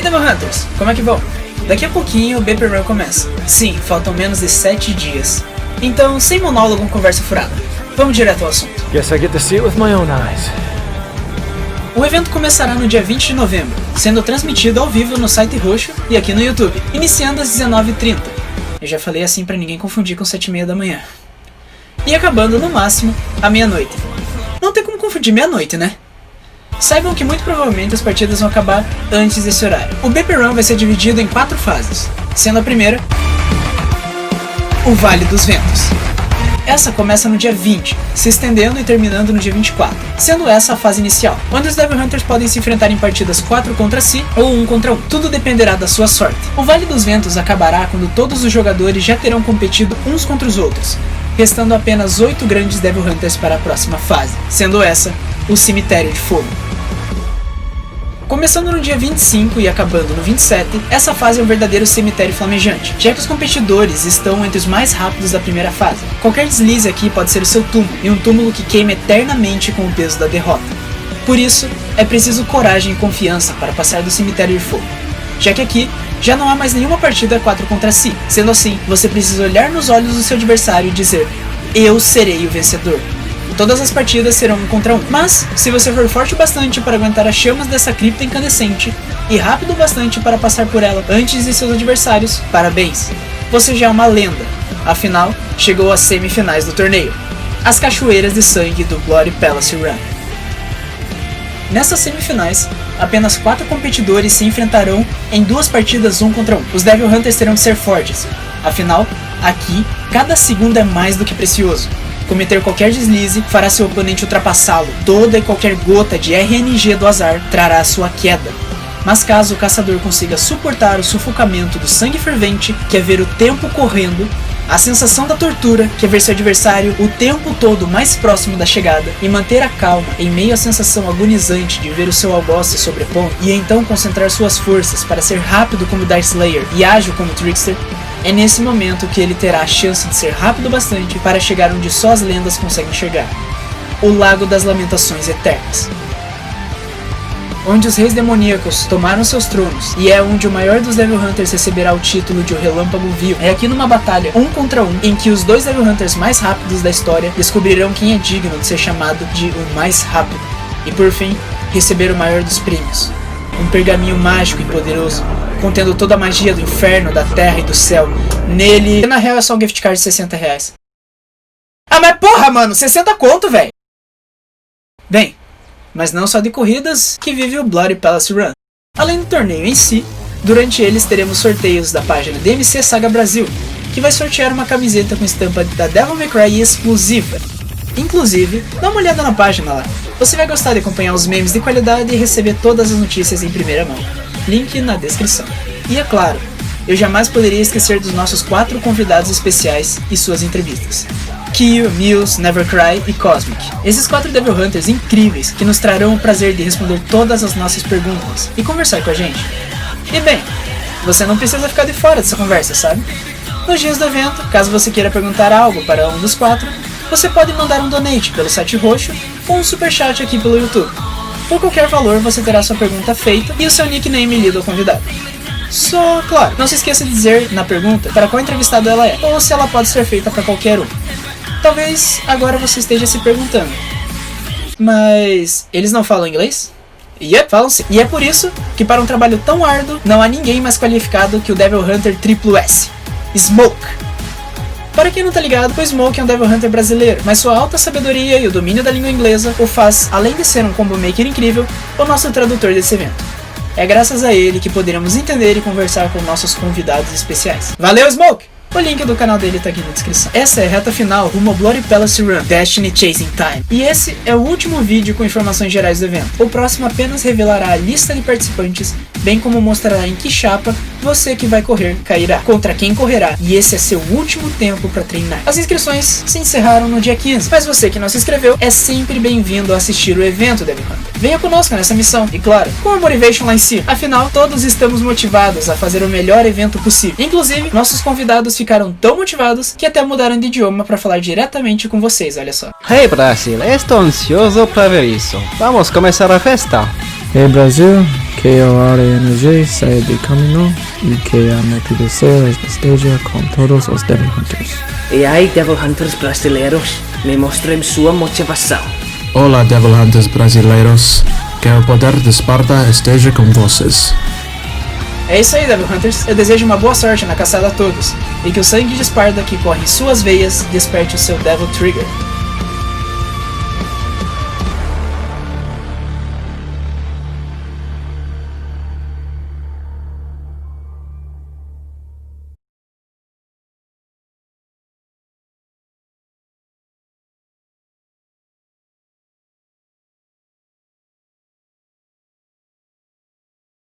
aí, Devil Hunters, como é que vão? Daqui a pouquinho o BP Run começa. Sim, faltam menos de 7 dias. Então, sem monólogo ou conversa furada, vamos direto ao assunto. Guess I get to see it with my own eyes. O evento começará no dia 20 de novembro, sendo transmitido ao vivo no site roxo e aqui no YouTube, iniciando às 19h30. Eu já falei assim pra ninguém confundir com 7h30 da manhã. E acabando no máximo à meia-noite. Não tem como confundir meia-noite, né? Saibam que muito provavelmente as partidas vão acabar antes desse horário. O BP Run vai ser dividido em 4 fases, sendo a primeira o Vale dos Ventos. Essa começa no dia 20, se estendendo e terminando no dia 24, sendo essa a fase inicial, onde os Devil Hunters podem se enfrentar em partidas 4 contra si ou 1 contra 1, tudo dependerá da sua sorte. O Vale dos Ventos acabará quando todos os jogadores já terão competido uns contra os outros, restando apenas 8 grandes Devil Hunters para a próxima fase, sendo essa o Cemitério de Fogo. Começando no dia 25 e acabando no 27, essa fase é um verdadeiro cemitério flamejante, já que os competidores estão entre os mais rápidos da primeira fase. Qualquer deslize aqui pode ser o seu túmulo, e um túmulo que queima eternamente com o peso da derrota. Por isso, é preciso coragem e confiança para passar do Cemitério de Fogo, já que aqui já não há mais nenhuma partida 4 contra si. Sendo assim, você precisa olhar nos olhos do seu adversário e dizer: eu serei o vencedor. Todas as partidas serão 1 contra 1, mas se você for forte o bastante para aguentar as chamas dessa cripta incandescente e rápido o bastante para passar por ela antes de seus adversários, parabéns, você já é uma lenda. Afinal, chegou às semifinais do torneio, as Cachoeiras de Sangue do Bloody Palace Run. Nessas semifinais, apenas 4 competidores se enfrentarão em 2 partidas 1 contra 1. Os Devil Hunters terão de ser fortes, afinal, aqui, cada segundo é mais do que precioso. Cometer qualquer deslize fará seu oponente ultrapassá-lo. Toda e qualquer gota de RNG do azar trará a sua queda. Mas caso o caçador consiga suportar o sufocamento do sangue fervente, que é ver o tempo correndo, a sensação da tortura, que é ver seu adversário o tempo todo mais próximo da chegada, e manter a calma em meio à sensação agonizante de ver o seu algoz se sobrepondo, e então concentrar suas forças para ser rápido como Dark Slayer e ágil como Trickster, é nesse momento que ele terá a chance de ser rápido bastante para chegar onde só as lendas conseguem chegar: o Lago das Lamentações Eternas, onde os reis demoníacos tomaram seus tronos, e é onde o maior dos Devil Hunters receberá o título de o Relâmpago Vivo. É aqui numa batalha 1 contra 1, em que os 2 Devil Hunters mais rápidos da história descobrirão quem é digno de ser chamado de o mais rápido, e por fim, receber o maior dos prêmios: um pergaminho mágico e poderoso, contendo toda a magia do inferno, da terra e do céu. Nele, na real é só um gift card de R$60. Ah, mas porra, mano, 60 conto, velho. Bem, mas não só de corridas que vive o Bloody Palace Run. Além do torneio em si, durante eles teremos sorteios da página DMC Saga Brasil, que vai sortear uma camiseta com estampa da Devil May Cry exclusiva. Inclusive, dá uma olhada na página lá. Você vai gostar de acompanhar os memes de qualidade e receber todas as notícias em primeira mão. Link na descrição. E é claro, eu jamais poderia esquecer dos nossos 4 convidados especiais e suas entrevistas: Kyo, Muse, Nevercry e Cosmic. Esses 4 Devil Hunters incríveis que nos trarão o prazer de responder todas as nossas perguntas e conversar com a gente. E bem, você não precisa ficar de fora dessa conversa, sabe? Nos dias do evento, caso você queira perguntar algo para um dos 4, você pode mandar um donate pelo site roxo ou um superchat aqui pelo YouTube. Por qualquer valor você terá sua pergunta feita e o seu nickname lido ao convidado. Só, claro, não se esqueça de dizer na pergunta para qual entrevistado ela é, ou se ela pode ser feita para qualquer um. Talvez agora você esteja se perguntando: mas eles não falam inglês? Yep, falam sim. E é por isso que para um trabalho tão árduo não há ninguém mais qualificado que o Devil Hunter SSS, Smoke. Para quem não tá ligado, o Smoke é um Devil Hunter brasileiro, mas sua alta sabedoria e o domínio da língua inglesa o faz, além de ser um combo maker incrível, o nosso tradutor desse evento. É graças a ele que poderemos entender e conversar com nossos convidados especiais. Valeu, Smoke! O link do canal dele tá aqui na descrição. Essa é a reta final rumo ao Bloody Palace Run, Destiny Chasing Time. E esse é o último vídeo com informações gerais do evento. O próximo apenas revelará a lista de participantes, bem como mostrará em que chapa você que vai correr cairá, contra quem correrá, e esse é seu último tempo para treinar. As inscrições se encerraram no dia 15, mas você que não se inscreveu é sempre bem-vindo a assistir o evento Devil Hunter. Venha conosco nessa missão, e claro, com a motivation lá em cima. Afinal, todos estamos motivados a fazer o melhor evento possível. Inclusive, nossos convidados ficaram tão motivados que até mudaram de idioma para falar diretamente com vocês, olha só. Hey Brasil, estou ansioso para ver isso. Vamos começar a festa. Hey Brasil, que a hora energia sai de caminho e que a meta descer esteja com todos os Devil Hunters. E aí, Devil Hunters brasileiros, me mostrem sua motivação. Olá, Devil Hunters brasileiros. Que o poder de Esparta esteja com vocês. É isso aí, Devil Hunters. Eu desejo uma boa sorte na caçada a todos, e que o sangue de Esparta que corre em suas veias desperte o seu Devil Trigger.